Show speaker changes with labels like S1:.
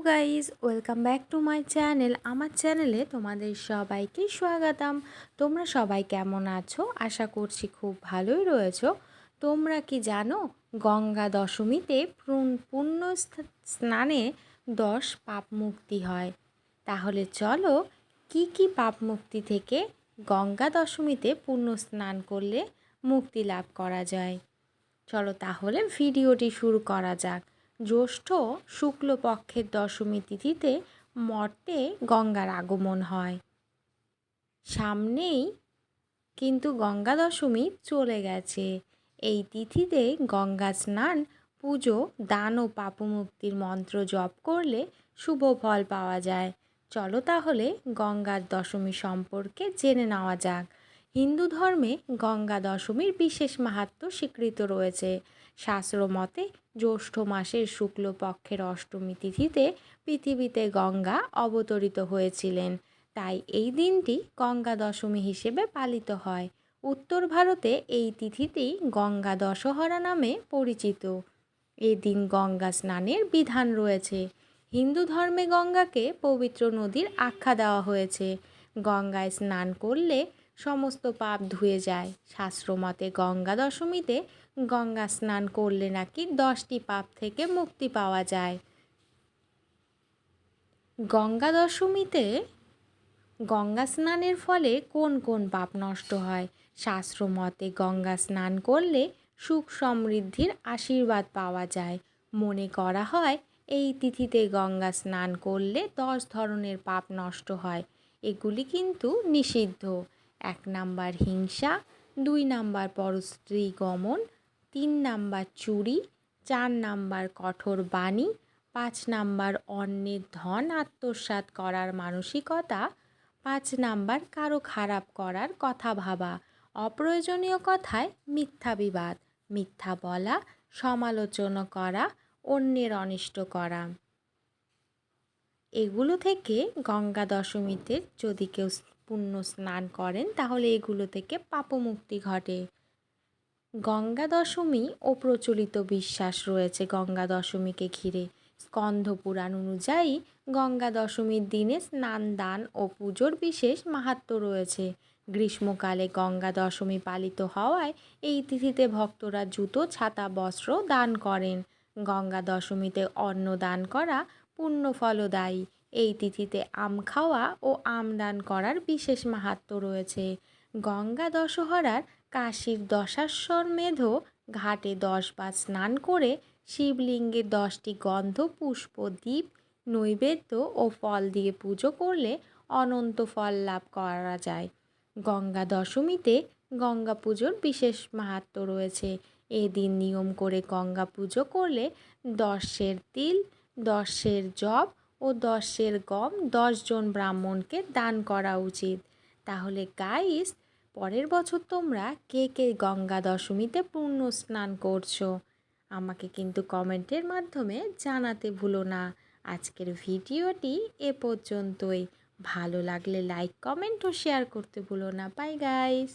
S1: Guys, welcome back to my channel. আমার চ্যানেলে তোমাদের সবাইকে স্বাগতম। তোমরা সবাই কেমন আছো? আশা করছি খুব ভালোই রয়েছো। তোমরা কি জানো গঙ্গা দশমীতে পুণ্য স্নানে 10 পাপ মুক্তি হয়? তাহলে চলো কি কি পাপ মুক্তি থেকে গঙ্গা দশমীতে পুণ্য স্নান করলে মুক্তি লাভ করা যায়। চলো তাহলে ভিডিওটি শুরু করা যাক। জ্যৈষ্ঠ শুক্লপক্ষের দশমী তিথিতে মর্তে গঙ্গার আগমন হয়। সামনেই কিন্তু গঙ্গা দশমী চলে গেছে। এই তিথিতে গঙ্গা স্নান, পুজো, দান ও পাপমুক্তির মন্ত্র জপ করলে শুভ ফল পাওয়া যায়। চলো তাহলে গঙ্গার দশমী সম্পর্কে জেনে নেওয়া যাক। হিন্দু ধর্মে গঙ্গা দশমীর বিশেষ মাহাত্ম্য স্বীকৃত রয়েছে। শাস্ত্র মতে জ্যৈষ্ঠ মাসের শুক্লপক্ষের অষ্টমী তিথিতে পৃথিবীতে গঙ্গা অবতরিত হয়েছিলেন, তাই এই দিনটি গঙ্গা দশমী হিসেবে পালিত হয়। উত্তর ভারতে এই তিথিটি গঙ্গা দশহরা নামে পরিচিত। এদিন গঙ্গা স্নানের বিধান রয়েছে। হিন্দু ধর্মে গঙ্গাকে পবিত্র নদীর আখ্যা দেওয়া হয়েছে। গঙ্গায় স্নান করলে সমস্ত পাপ ধুয়ে যায়। শাস্ত্রমতে গঙ্গা দশমীতে গঙ্গা স্নান করলে নাকি 10টি পাপ থেকে মুক্তি পাওয়া যায়। গঙ্গা দশমীতে গঙ্গা স্নানের ফলে কোন কোন পাপ নষ্ট হয়? শাস্ত্রমতে গঙ্গা স্নান করলে সুখ সমৃদ্ধির আশীর্বাদ পাওয়া যায়। মনে করা হয় এই তিথিতে গঙ্গা স্নান করলে 10 ধরনের পাপ নষ্ট হয়। এগুলি কিন্তু নিষিদ্ধ। 1 নাম্বার হিংসা, 2 নাম্বার পরস্ত্রী গমন, 3 নাম্বার চুরি, 4 নাম্বার কঠোর বাণী, 5 নাম্বার অন্যের ধন আত্মসাৎ করার মানসিকতা, 5 নাম্বার কারো খারাপ করার কথা ভাবা, অপ্রয়োজনীয় কথায় মিথ্যা বিবাদ, মিথ্যা বলা, সমালোচনা করা, অন্যের অনিষ্ট করা। এগুলো থেকে গঙ্গা দশমীতে যদি কেউ পুণ্য স্নান করেন তাহলে এগুলো থেকে পাপমুক্তি ঘটে। গঙ্গা দশমী ও প্রচলিত বিশ্বাস রয়েছে গঙ্গা দশমীকে ঘিরে। স্কন্ধ পুরাণ অনুযায়ী গঙ্গা দশমীর দিনে স্নান, দান ও পুজোর বিশেষ মাহাত্ম্য রয়েছে। গ্রীষ্মকালে গঙ্গা দশমী পালিত হওয়ায় এই তিথিতে ভক্তরা জুতো, ছাতা, বস্ত্র দান করেন। গঙ্গা দশমীতে অন্ন দান করা পুণ্য ফলদায়ী। এই তিথিতে আম খাওয়া ও আম দান করার বিশেষ মাহাত্ম্য রয়েছে। গঙ্গা দশহরার কাশীর দশাশ্বমেধ ঘাটে 10 বার স্নান করে শিবলিঙ্গে 10টি গন্ধ, পুষ্প, দীপ, নৈবেদ্য ও ফল দিয়ে পুজো করলে অনন্ত ফল লাভ করা যায়। গঙ্গা দশমীতে গঙ্গা পুজোর বিশেষ মাহাত্ম্য রয়েছে। এদিন নিয়ম করে গঙ্গা পুজো করলে 10 সের তিল, 10 সের জব ও 10 সের গম 10 জন ব্রাহ্মণকে দান করা উচিত। তাহলে গাইস, পরের বছর তোমরা কে কে গঙ্গা দশমীতে পুণ্য স্নান করছো আমাকে কিন্তু কমেন্টের মাধ্যমে জানাতে ভুলো না। আজকের ভিডিওটি এ পর্যন্তই। ভালো লাগলে লাইক, কমেন্ট ও শেয়ার করতে ভুলো না। Bye guys.